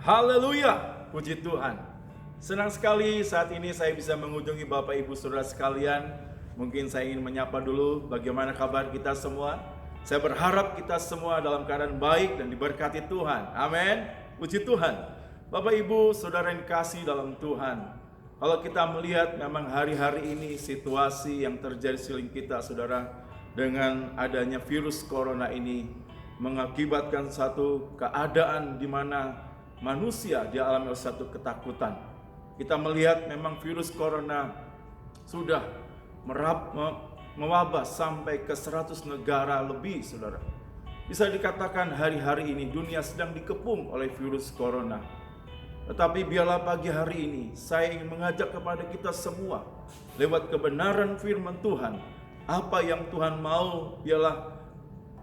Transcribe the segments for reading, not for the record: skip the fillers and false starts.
Haleluya, puji Tuhan. Senang sekali saat ini saya bisa mengunjungi Bapak Ibu Saudara sekalian. Mungkin saya ingin menyapa dulu bagaimana kabar kita semua. Saya berharap kita semua dalam keadaan baik dan diberkati Tuhan. Amin. Puji Tuhan. Bapak Ibu Saudara yang kasih dalam Tuhan. Kalau kita melihat memang hari-hari ini situasi yang terjadi sekeliling kita Saudara, dengan adanya virus corona ini mengakibatkan satu keadaan di mana manusia dialami oleh satu ketakutan. Kita melihat memang virus corona sudah mewabah sampai ke 100 negara lebih, saudara. Bisa dikatakan hari-hari ini dunia sedang dikepung oleh virus corona. Tetapi biarlah pagi hari ini saya ingin mengajak kepada kita semua lewat kebenaran firman Tuhan. Apa yang Tuhan mau, biarlah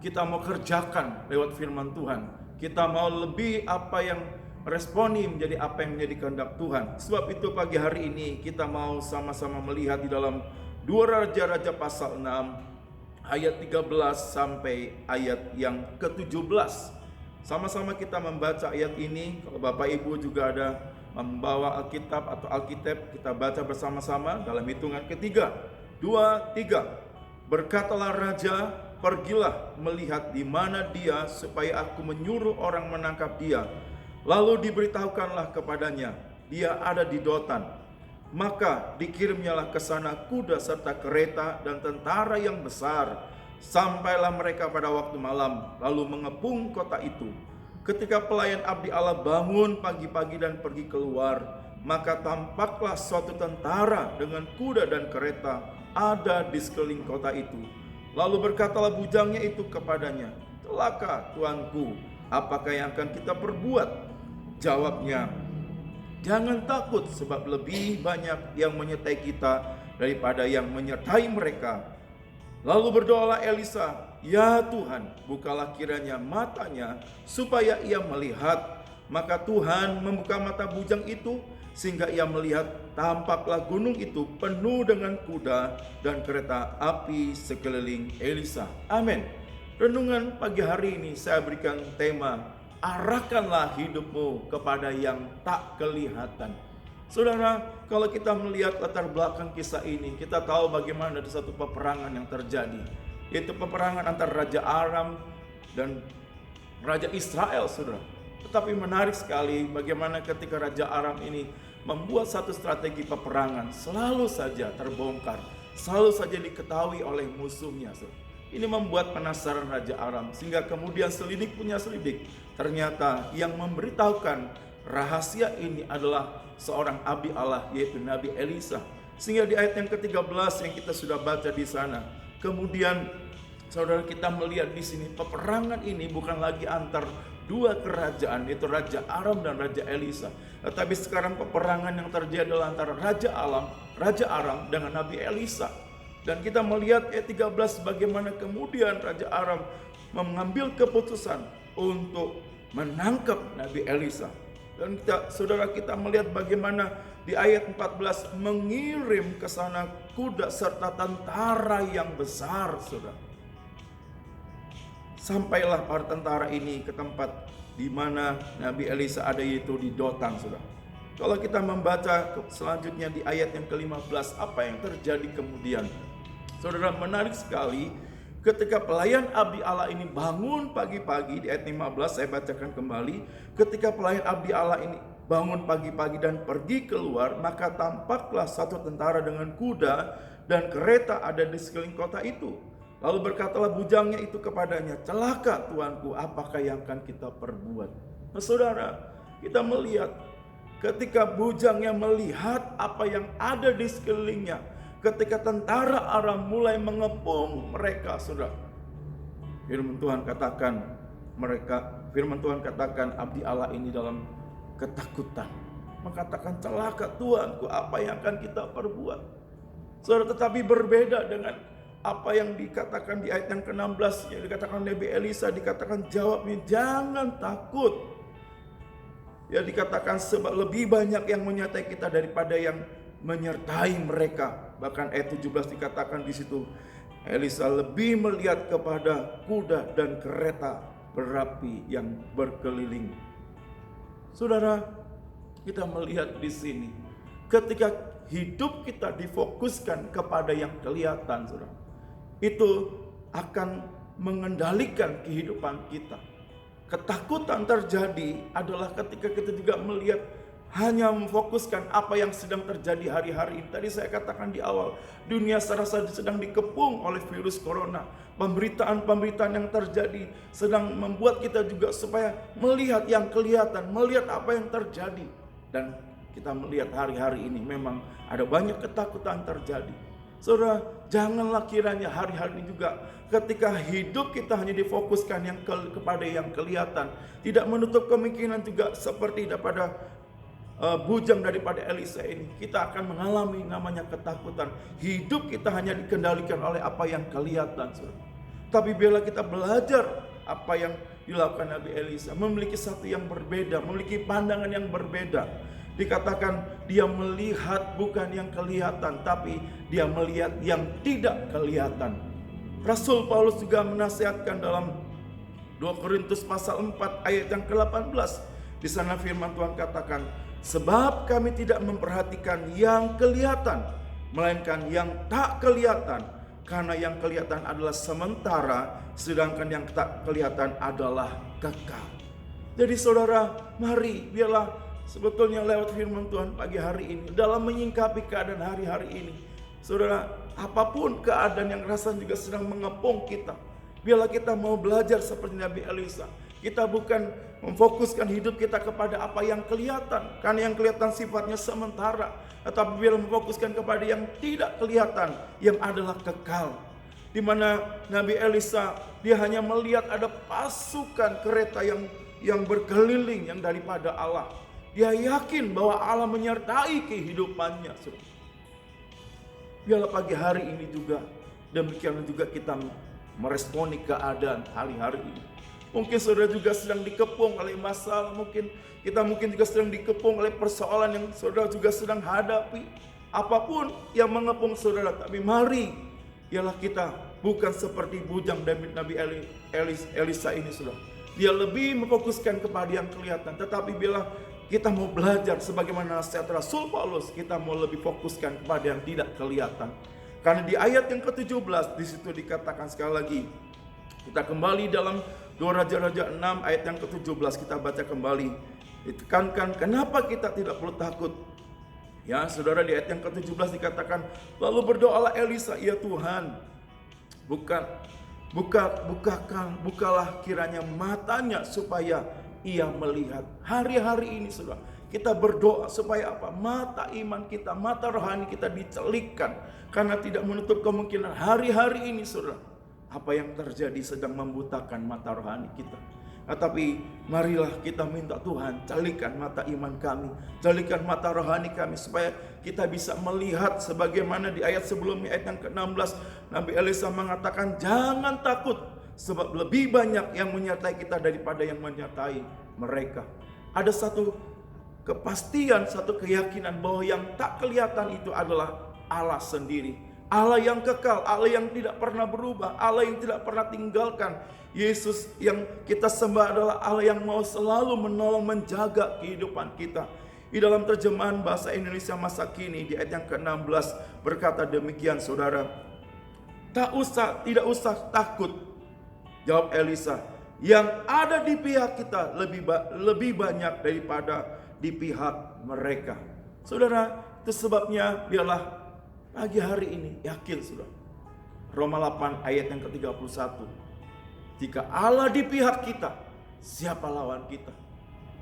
kita mau kerjakan lewat firman Tuhan. Kita mau lebih apa yang responi menjadi apa yang menjadi kehendak Tuhan. Sebab itu pagi hari ini kita mau sama-sama melihat di dalam 2 Raja-Raja pasal 6 ayat 13 sampai ayat yang ke-17. Sama-sama kita membaca ayat ini. Kalau Bapak Ibu juga ada membawa Alkitab atau Alkitab, kita baca bersama-sama dalam hitungan ketiga. 2, 3. Berkatalah raja, pergilah melihat di mana dia supaya aku menyuruh orang menangkap dia. Lalu diberitahukanlah kepadanya, dia ada di Dotan. Maka dikirimnyalah ke sana kuda serta kereta dan tentara yang besar. Sampailah mereka pada waktu malam, lalu mengepung kota itu. Ketika pelayan abdi Allah bangun pagi-pagi dan pergi keluar, maka tampaklah suatu tentara dengan kuda dan kereta ada di sekeliling kota itu. Lalu berkatalah bujangnya itu kepadanya, celaka tuanku, apakah yang akan kita perbuat? Jawabnya, jangan takut, sebab lebih banyak yang menyertai kita daripada yang menyertai mereka. Lalu berdoalah Elisa, ya Tuhan, bukalah kiranya matanya supaya ia melihat. Maka Tuhan membuka mata bujang itu sehingga ia melihat, tampaklah gunung itu penuh dengan kuda dan kereta api sekeliling Elisa. Amin. Renungan pagi hari ini saya berikan tema, arahkanlah hidupmu kepada yang tak kelihatan. Saudara, kalau kita melihat latar belakang kisah ini, kita tahu bagaimana ada satu peperangan yang terjadi, yaitu peperangan antara Raja Aram dan Raja Israel, saudara. Tetapi menarik sekali bagaimana ketika Raja Aram ini membuat satu strategi peperangan, selalu saja terbongkar, selalu saja diketahui oleh musuhnya, saudara. Ini membuat penasaran Raja Aram, sehingga kemudian selidik punya selidik. Ternyata yang memberitahukan rahasia ini adalah seorang abdi Allah, yaitu Nabi Elisa. Sehingga di ayat yang ke-13 yang kita sudah baca di sana, kemudian saudara kita melihat di sini peperangan ini bukan lagi antar dua kerajaan, yaitu Raja Aram dan Raja Elisa. Tetapi sekarang peperangan yang terjadi adalah antara Raja Aram dengan Nabi Elisa. Dan kita melihat ayat 13 bagaimana kemudian Raja Aram mengambil keputusan untuk menangkap Nabi Elisa. Dan saudara kita melihat bagaimana di ayat 14 mengirim ke sana kuda serta tentara yang besar, saudara. Sampailah para tentara ini ke tempat di mana Nabi Elisa ada, yaitu di Dotan, saudara. Kalau kita membaca selanjutnya di ayat yang ke-15, apa yang terjadi kemudian? Saudara, menarik sekali ketika pelayan abdi Allah ini bangun pagi-pagi. Di ayat 15 saya bacakan kembali. Ketika pelayan abdi Allah ini bangun pagi-pagi dan pergi keluar, maka tampaklah satu tentara dengan kuda dan kereta ada di sekeliling kota itu. Lalu berkatalah bujangnya itu kepadanya, celaka tuanku, apakah yang akan kita perbuat? Nah, saudara, kita melihat ketika bujangnya melihat apa yang ada di sekelilingnya, ketika tentara Aram mulai mengepung mereka, saudara. Firman Tuhan katakan abdi Allah ini dalam ketakutan, mengatakan, celaka tuanku, apa yang akan kita perbuat? Saudara, tetapi berbeda dengan apa yang dikatakan di ayat yang ke-16, yang dikatakan Nabi Elisa, dikatakan jawabnya, jangan takut. Ya, dikatakan sebab lebih banyak yang menyertai kita daripada yang menyertai mereka. Bahkan ayat 17 dikatakan di situ, Elisa lebih melihat kepada kuda dan kereta berapi yang berkeliling. Saudara, kita melihat di sini, ketika hidup kita difokuskan kepada yang kelihatan, saudara, itu akan mengendalikan kehidupan kita. Ketakutan terjadi adalah ketika kita juga melihat hanya memfokuskan apa yang sedang terjadi hari-hari ini. Tadi saya katakan di awal, dunia serasa sedang dikepung oleh virus corona. Pemberitaan-pemberitaan yang terjadi sedang membuat kita juga supaya melihat yang kelihatan, melihat apa yang terjadi. Dan kita melihat hari-hari ini memang ada banyak ketakutan terjadi. Saudara, janganlah kiranya hari-hari ini juga ketika hidup kita hanya difokuskan kepada yang kelihatan. Tidak menutup kemungkinan juga seperti daripada bujang daripada Elisa ini, kita akan mengalami namanya ketakutan. Hidup kita hanya dikendalikan oleh apa yang kelihatan, saudara. Tapi bila kita belajar apa yang dilakukan Nabi Elisa, memiliki satu yang berbeda, memiliki pandangan yang berbeda. Dikatakan dia melihat bukan yang kelihatan, tapi dia melihat yang tidak kelihatan. Rasul Paulus juga menasihatkan dalam 2 Korintus pasal 4 ayat yang ke-18. Di sana firman Tuhan katakan, sebab kami tidak memperhatikan yang kelihatan, melainkan yang tak kelihatan. Karena yang kelihatan adalah sementara, sedangkan yang tak kelihatan adalah kekal. Jadi saudara, mari biarlah sebetulnya lewat firman Tuhan pagi hari ini, dalam menyingkapi keadaan hari-hari ini, saudara, apapun keadaan yang rasanya juga sedang mengepung kita, biarlah kita mau belajar seperti Nabi Elisa. Kita bukan memfokuskan hidup kita kepada apa yang kelihatan, karena yang kelihatan sifatnya sementara. Tetapi biarlah memfokuskan kepada yang tidak kelihatan, yang adalah kekal. Di mana Nabi Elisa, dia hanya melihat ada pasukan kereta yang berkeliling yang daripada Allah. Dia yakin bahwa Allah menyertai kehidupannya. Biarlah pagi hari ini juga demikian juga kita meresponi keadaan hari-hari ini. Mungkin saudara juga sedang dikepung oleh masalah, kita juga sedang dikepung oleh persoalan yang saudara juga sedang hadapi. Apapun yang mengepung saudara, tapi mari ialah kita bukan seperti bujang Nabi Elisa ini, saudara. Dia lebih memfokuskan kepada yang kelihatan, tetapi bila kita mau belajar sebagaimana nasihat Rasul Paulus, kita mau lebih fokuskan kepada yang tidak kelihatan. Karena di ayat yang ke-17 di situ dikatakan sekali lagi, kita kembali dalam 2 Raja-Raja 6 ayat yang ke-17, kita baca kembali. Ditekankan kenapa kita tidak perlu takut. Ya, saudara, di ayat yang ke-17 dikatakan, lalu berdoalah Elisa, ya Tuhan, bukalah kiranya matanya supaya ia melihat. Hari-hari ini saudara, kita berdoa supaya apa? Mata iman kita, mata rohani kita dicelikkan. Karena tidak menutup kemungkinan hari-hari ini saudara, apa yang terjadi sedang membutakan mata rohani kita. Tapi marilah kita minta Tuhan, calikan mata iman kami, calikan mata rohani kami, supaya kita bisa melihat sebagaimana di ayat sebelumnya, ayat yang ke-16, Nabi Elisa mengatakan jangan takut, sebab lebih banyak yang menyertai kita daripada yang menyertai mereka. Ada satu kepastian, satu keyakinan bahwa yang tak kelihatan itu adalah Allah sendiri. Allah yang kekal, Allah yang tidak pernah berubah, Allah yang tidak pernah tinggalkan. Yesus yang kita sembah adalah Allah yang mau selalu menolong, menjaga kehidupan kita. Di dalam terjemahan bahasa Indonesia masa kini di ayat yang ke-16 berkata demikian, saudara. Tidak usah takut, jawab Elisa. Yang ada di pihak kita lebih banyak daripada di pihak mereka. Saudara, itu sebabnya biarlah pagi hari ini yakin sudah. Roma 8 ayat yang ke-31. Jika Allah di pihak kita, siapa lawan kita?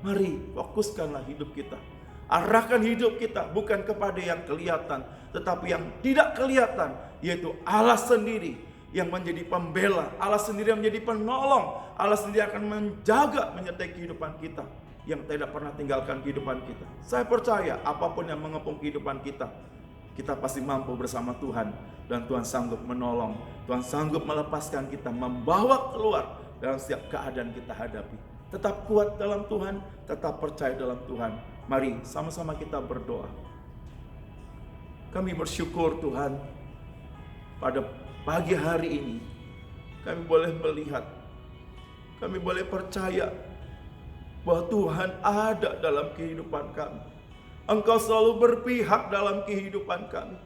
Mari fokuskanlah hidup kita. Arahkan hidup kita bukan kepada yang kelihatan, tetapi yang tidak kelihatan, yaitu Allah sendiri yang menjadi pembela, Allah sendiri yang menjadi penolong, Allah sendiri akan menjaga, menyertai kehidupan kita, yang tidak pernah tinggalkan kehidupan kita. Saya percaya apapun yang mengepung kehidupan kita, kita pasti mampu bersama Tuhan, dan Tuhan sanggup menolong, Tuhan sanggup melepaskan kita, membawa keluar dalam setiap keadaan kita hadapi. Tetap kuat dalam Tuhan, tetap percaya dalam Tuhan. Mari sama-sama kita berdoa. Kami bersyukur Tuhan, pada pagi hari ini kami boleh melihat, kami boleh percaya bahwa Tuhan ada dalam kehidupan kami. Engkau selalu berpihak dalam kehidupan kami.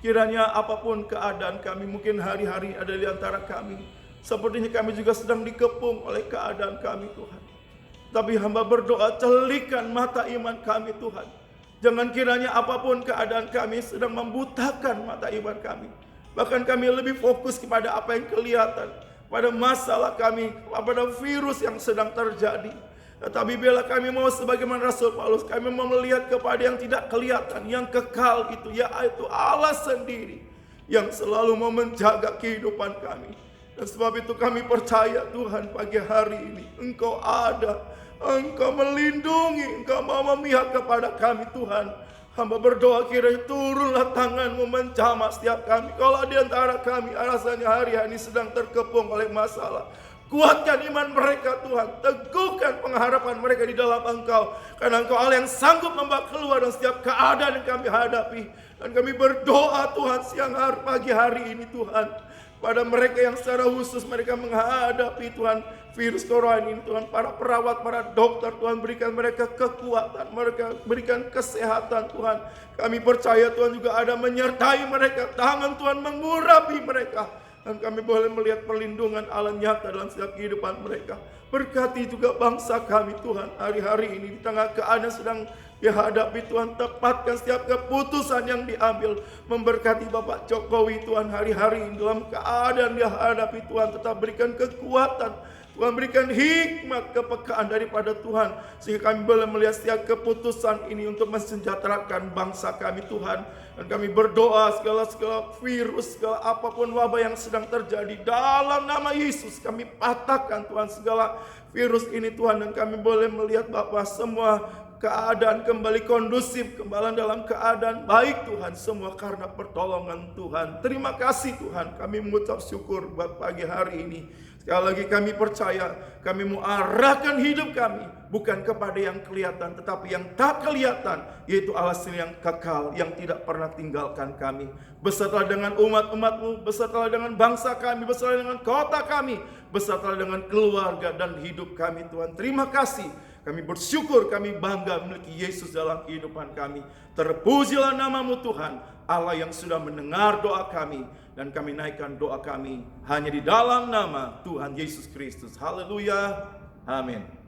Kiranya apapun keadaan kami, mungkin hari-hari ada di antara kami, sepertinya kami juga sedang dikepung oleh keadaan kami Tuhan. Tapi hamba berdoa, celikan mata iman kami Tuhan. Jangan kiranya apapun keadaan kami sedang membutakan mata iman kami. Bahkan kami lebih fokus kepada apa yang kelihatan, pada masalah kami, pada virus yang sedang terjadi. Tetapi bila kami mau sebagaimana Rasul Paulus, kami mau melihat kepada yang tidak kelihatan, yang kekal itu, yaitu Allah sendiri yang selalu mau menjaga kehidupan kami. Dan sebab itu kami percaya Tuhan, pagi hari ini Engkau ada, Engkau melindungi, Engkau mau memihak kepada kami Tuhan. Hamba berdoa kiranya turunlah tangan-Mu menjamah setiap kami. Kalau di antara kami rasanya hari-hari ini sedang terkepung oleh masalah, kuatkan iman mereka Tuhan. Teguhkan pengharapan mereka di dalam Engkau. Karena Engkau Allah yang sanggup membawa keluar dari setiap keadaan yang kami hadapi. Dan kami berdoa Tuhan siang hari pagi hari ini Tuhan, pada mereka yang secara khusus mereka menghadapi Tuhan virus corona ini Tuhan. Para perawat, para dokter Tuhan, berikan mereka kekuatan, mereka berikan kesehatan Tuhan. Kami percaya Tuhan juga ada menyertai mereka. Tangan Tuhan mengurapi mereka. Dan kami boleh melihat perlindungan Allah nyata dalam setiap kehidupan mereka. Berkati juga bangsa kami Tuhan hari-hari ini di tengah keadaan sedang dihadapi Tuhan. Tepatkan setiap keputusan yang diambil. Memberkati Bapak Jokowi Tuhan hari-hari ini dalam keadaan dihadapi Tuhan. Tetap berikan kekuatan, Tuhan berikan hikmat, kepekaan daripada Tuhan. Sehingga kami boleh melihat setiap keputusan ini untuk mensejahterakan bangsa kami Tuhan. Dan kami berdoa segala virus, segala apapun wabah yang sedang terjadi, dalam nama Yesus kami patahkan Tuhan segala virus ini Tuhan. Dan kami boleh melihat Bapa semua keadaan kembali kondusif, kembali dalam keadaan baik Tuhan. Semua karena pertolongan Tuhan. Terima kasih Tuhan, kami mengucap syukur buat pagi hari ini. Sekali lagi kami percaya, kami mau arahkan hidup kami bukan kepada yang kelihatan, tetapi yang tak kelihatan, yaitu Allah yang kekal, yang tidak pernah tinggalkan kami. Besertalah dengan umat-umat-Mu, besertalah dengan bangsa kami, besertalah dengan kota kami, besertalah dengan keluarga dan hidup kami Tuhan. Terima kasih, kami bersyukur, kami bangga memiliki Yesus dalam kehidupan kami. Terpujilah nama-Mu Tuhan, Allah yang sudah mendengar doa kami. Dan kami naikkan doa kami hanya di dalam nama Tuhan Yesus Kristus. Haleluya. Amin.